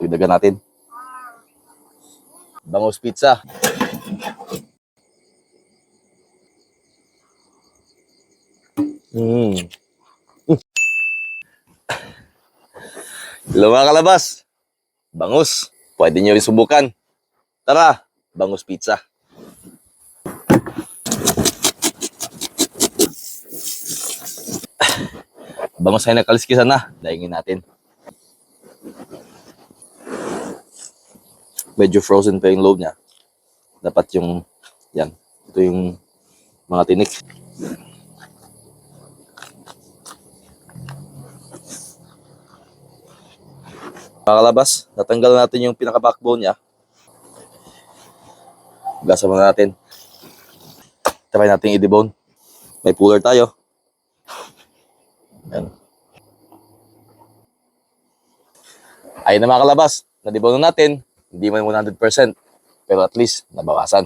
Dagdagan natin. Bangus pizza. Hello mga kalabas. Bangus. Pwede nyo rin subukan. Tara, bangus pizza. Bangus ay nakaliskisan na. Daingin natin. Medyo frozen pa yung loob niya. Dapat yung, yan. Ito yung mga tinik. Mga kalabas, natanggal natin yung pinaka-backbone niya. Gasa muna natin. Try natin i-debone. May puller tayo. Yan. Ayun na mga kalabas, na-debone na natin. Hindi man 100%, pero at least nabawasan.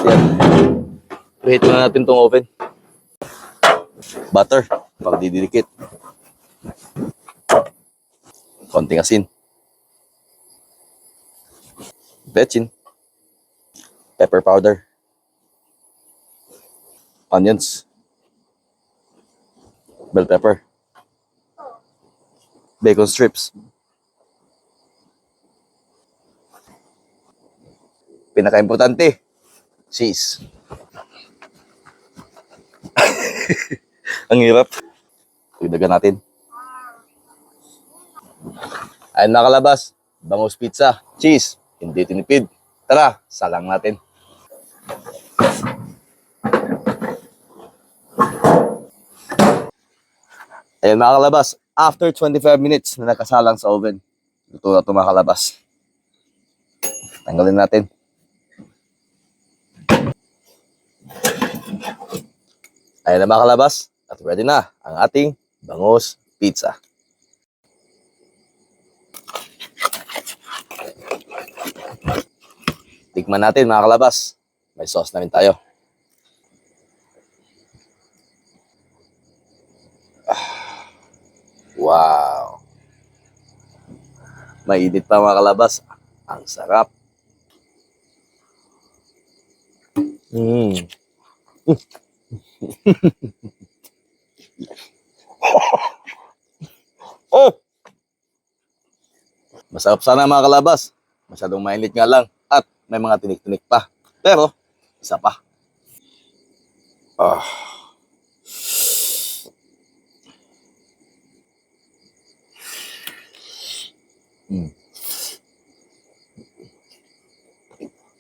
Yan. Preheat na natin tong oven. Butter, pag didikit. Konting asin. Bechin. Pepper powder. Onions. Bell pepper. Bacon strips. Pinaka-importante, cheese. Ang hirap. Dagdagan natin. Ayun na kalabas, bangus pizza, cheese, hindi tinipid. Tara, salang natin. Ayun mga kalabas, after 25 minutes na nakasalang sa oven, luto na ito mga kalabas. Tanggalin natin. Ayun na mga kalabas, at ready na ang ating bangus pizza. Tikman natin mga kalabas. May sauce na rin tayo. Wow. Mainit pa mga kalabas. Ang sarap. Oh! Masarap sana mga kalabas. Masyadong mainit nga lang. At may mga tinik-tinik pa. Pero, isa pa.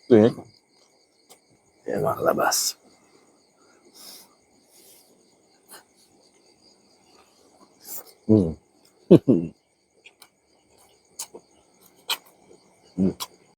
Tinik. Ayan mga kalabas.